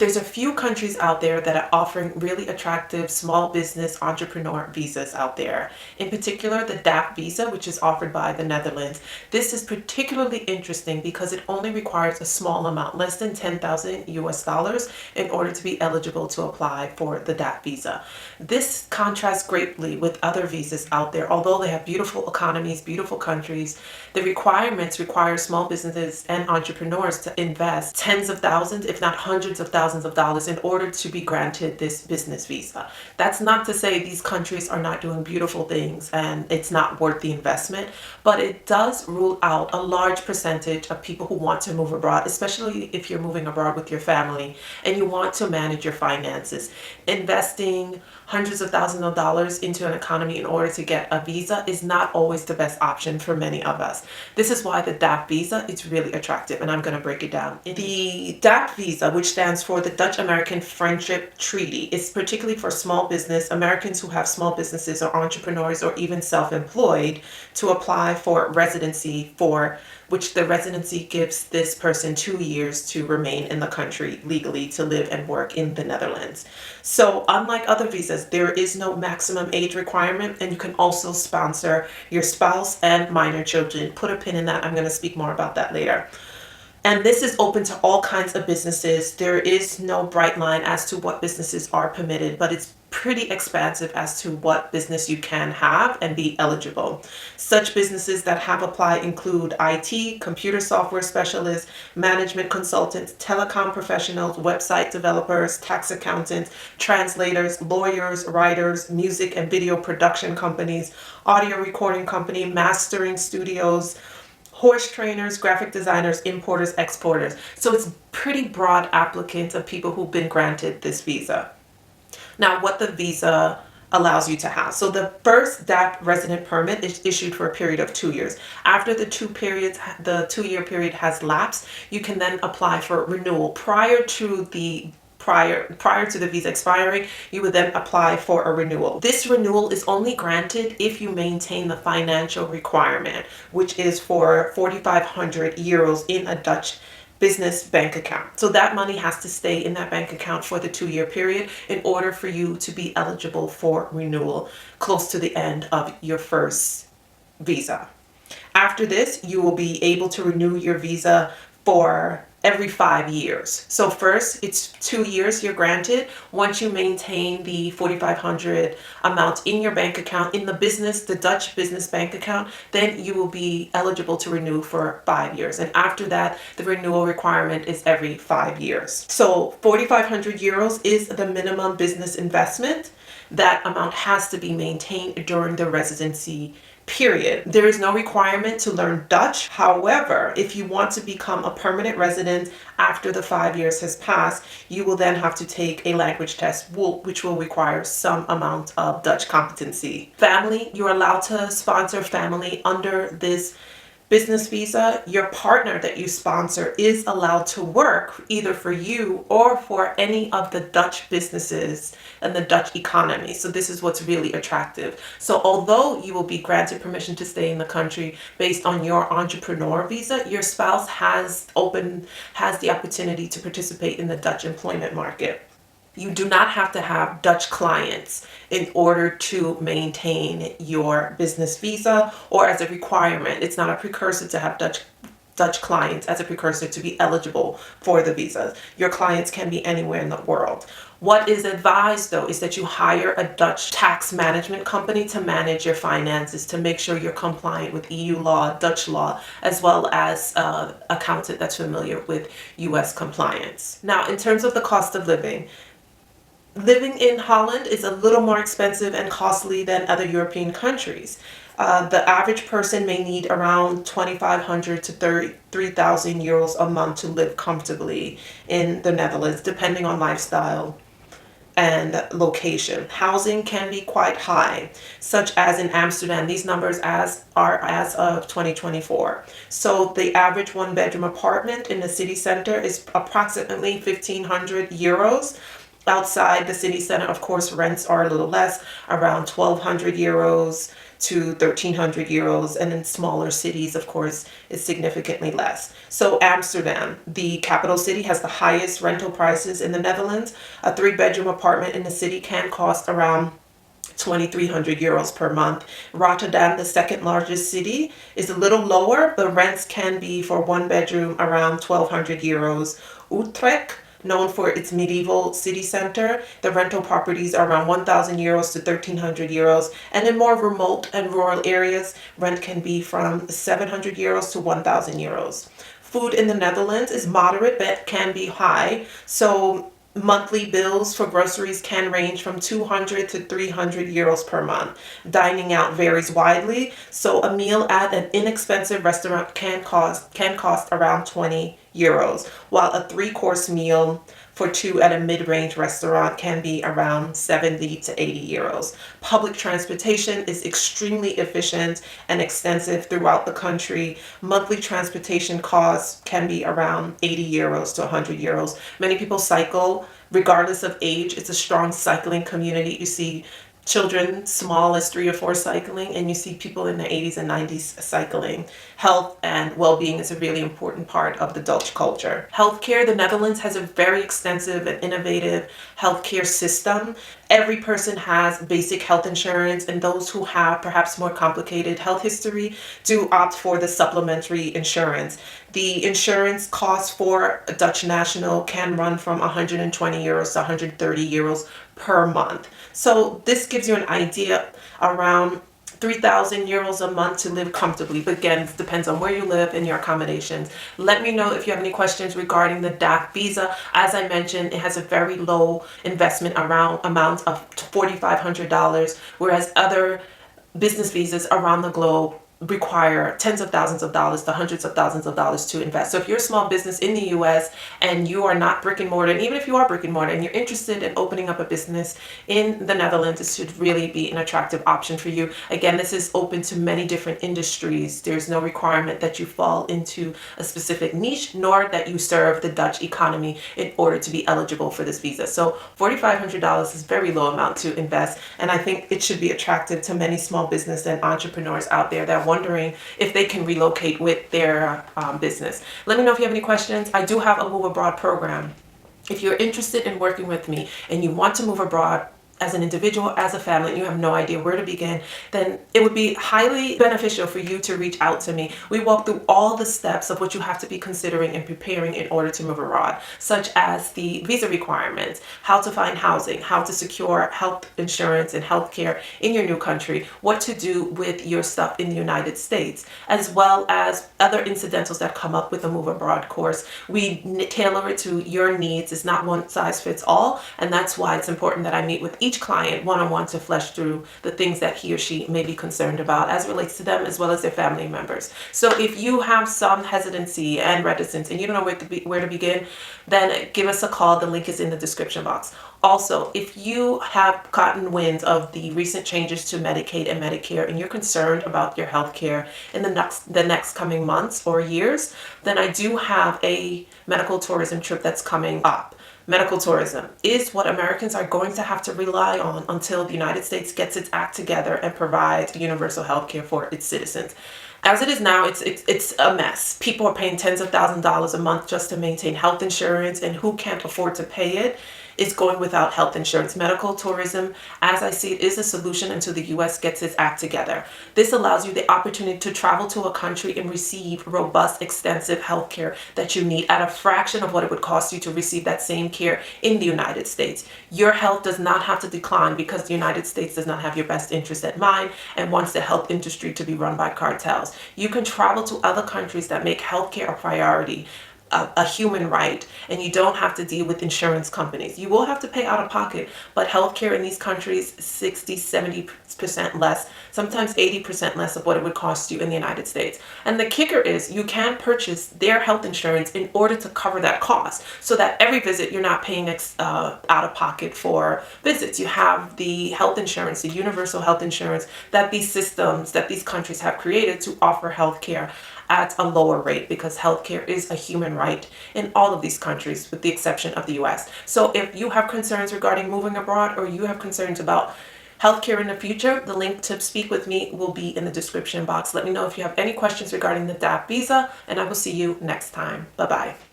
There's a few countries out there that are offering really attractive small business entrepreneur visas out there. In particular, the DAFT visa, which is offered by the Netherlands. This is particularly interesting because it only requires a small amount, less than 10,000 US dollars, in order to be eligible to apply for the DAFT visa. This contrasts greatly with other visas out there. Although they have beautiful economies, beautiful countries, the requirements require small businesses and entrepreneurs to invest tens of thousands, if not hundreds of thousands of dollars in order to be granted this business visa. That's not to say these countries are not doing beautiful things and it's not worth the investment, but it does rule out a large percentage of people who want to move abroad, especially if you're moving abroad with your family and you want to manage your finances. Investing hundreds of thousands of dollars into an economy in order to get a visa is not always the best option for many of us. This is why the DAFT visa is really attractive, and I'm going to break it down. The DAFT visa, which stands for the Dutch-American Friendship Treaty, is particularly for small business, Americans who have small businesses or entrepreneurs or even self-employed, to apply for residency, for which the residency gives this person 2 years to remain in the country legally to live and work in the Netherlands. So unlike other visas, there is no maximum age requirement, and you can also sponsor your spouse and minor children. Put a pin in that. I'm going to speak more about that later. And this is open to all kinds of businesses. There is no bright line as to what businesses are permitted, but it's pretty expansive as to what business you can have and be eligible. Such businesses that have applied include IT, computer software specialists, management consultants, telecom professionals, website developers, tax accountants, translators, lawyers, writers, music and video production companies, audio recording company, mastering studios, horse trainers, graphic designers, importers, exporters. So it's pretty broad applicants of people who've been granted this visa. Now, what the visa allows you to have. So the first DAFT resident permit is issued for a period of 2 years. After the 2-year period has lapsed, you can then apply for renewal. Prior to the visa expiring, you would then apply for a renewal. This renewal is only granted if you maintain the financial requirement, which is for 4,500 euros in a Dutch business bank account. So that money has to stay in that bank account for the 2-year period in order for you to be eligible for renewal close to the end of your first visa. After this, you will be able to renew your visa for every 5 years. So first, it's 2 years you're granted. Once you maintain the 4,500 amount in your bank account, in the Dutch business bank account, then you will be eligible to renew for 5 years. And after that, the renewal requirement is every 5 years. So 4,500 euros is the minimum business investment. That amount has to be maintained during the residency period. There is no requirement to learn Dutch. However, if you want to become a permanent resident after the 5 years has passed, you will then have to take a language test, which will require some amount of Dutch competency. Family, you're allowed to sponsor family under this business visa. Your partner that you sponsor is allowed to work either for you or for any of the Dutch businesses and the Dutch economy. So this is what's really attractive. So although you will be granted permission to stay in the country based on your entrepreneur visa, your spouse has the opportunity to participate in the Dutch employment market. You do not have to have Dutch clients in order to maintain your business visa or as a requirement. It's not a precursor to have Dutch clients as a precursor to be eligible for the visas. Your clients can be anywhere in the world. What is advised, though, is that you hire a Dutch tax management company to manage your finances, to make sure you're compliant with EU law, Dutch law, as well as an accountant that's familiar with US compliance. Now, in terms of the cost of living in Holland is a little more expensive and costly than other European countries. The average person may need around 2,500 to 3,000 euros a month to live comfortably in the Netherlands, depending on lifestyle and location. Housing can be quite high, such as in Amsterdam. These numbers are as of 2024. So the average one-bedroom apartment in the city center is approximately 1,500 euros. Outside the city center, of course, rents are a little less, around 1,200 euros to 1,300 euros, and in smaller cities, of course, is significantly less. So Amsterdam, the capital city, has the highest rental prices in the Netherlands. A three-bedroom apartment in the city can cost around 2,300 euros per month. Rotterdam, the second largest city, is a little lower. The rents can be for one bedroom around 1,200 euros. Utrecht, known for its medieval city center, the rental properties are around 1,000 euros to 1,300 euros. And in more remote and rural areas, rent can be from 700 euros to 1,000 euros. Food in the Netherlands is moderate but can be high. So monthly bills for groceries can range from 200 to 300 euros per month. Dining out varies widely, so a meal at an inexpensive restaurant can cost around 20 euros, while a three-course meal for two at a mid-range restaurant can be around 70 to 80 euros. Public transportation is extremely efficient and extensive throughout the country. Monthly transportation costs can be around 80 euros to 100 euros. Many people cycle regardless of age. It's a strong cycling community. You see children small as 3 or 4 cycling, and you see people in their 80s and 90s cycling. Health and well-being is a really important part of the Dutch culture. Healthcare, the Netherlands has a very extensive and innovative healthcare system. Every person has basic health insurance, and those who have perhaps more complicated health history do opt for the supplementary insurance. The insurance cost for a Dutch national can run from 120 euros to 130 euros per month. So this gives you an idea, around 3,000 euros a month to live comfortably. But again, it depends on where you live and your accommodations. Let me know if you have any questions regarding the DAFT visa. As I mentioned, it has a very low investment around amount of $4,500, whereas other business visas around the globe require tens of thousands of dollars to hundreds of thousands of dollars to invest. So if you're a small business in the US and you are not brick and mortar, and even if you are brick and mortar and you're interested in opening up a business in the Netherlands, this should really be an attractive option for you. Again, this is open to many different industries. There's no requirement that you fall into a specific niche, nor that you serve the Dutch economy in order to be eligible for this visa. So $4,500 is a very low amount to invest, and I think it should be attractive to many small business and entrepreneurs out there that wondering if they can relocate with their business. Let me know if you have any questions. I do have a Move Abroad program. If you're interested in working with me and you want to move abroad as an individual, as a family, and you have no idea where to begin, then it would be highly beneficial for you to reach out to me. We walk through all the steps of what you have to be considering and preparing in order to move abroad, such as the visa requirements, how to find housing, how to secure health insurance and healthcare in your new country, what to do with your stuff in the United States, as well as other incidentals that come up with the Move Abroad course. We tailor it to your needs. It's not one size fits all, and that's why it's important that I meet with each client one-on-one to flesh through the things that he or she may be concerned about as relates to them as well as their family members. So if you have some hesitancy and reticence and you don't know where to begin, then give us a call. The link is in the description box. Also, if you have gotten wind of the recent changes to Medicaid and Medicare and you're concerned about your health care in the next coming months or years, then I do have a medical tourism trip that's coming up. Medical tourism is what Americans are going to have to rely on until the United States gets its act together and provides universal health care for its citizens. As it is now, it's a mess. People are paying tens of thousands of dollars a month just to maintain health insurance, and who can't afford to pay it is going without health insurance. Medical tourism, as I see it, is a solution until the U.S. gets its act together. This allows you the opportunity to travel to a country and receive robust, extensive health care that you need at a fraction of what it would cost you to receive that same care in the United States. Your health does not have to decline because the United States does not have your best interest at mind and wants the health industry to be run by cartels. You can travel to other countries that make healthcare a priority, a human right, and you don't have to deal with insurance companies. You will have to pay out of pocket, but healthcare in these countries, 60-70% less, sometimes 80% less of what it would cost you in the United States. And the kicker is you can purchase their health insurance in order to cover that cost, so that every visit you're not paying out of pocket for visits. You have the health insurance, the universal health insurance that these systems, that these countries have created to offer healthcare at a lower rate, because healthcare is a human right in all of these countries with the exception of the US. So if you have concerns regarding moving abroad, or you have concerns about healthcare in the future. The link to speak with me will be in the description box. Let me know if you have any questions regarding the DAFT visa, and I will see you next time. Bye-bye.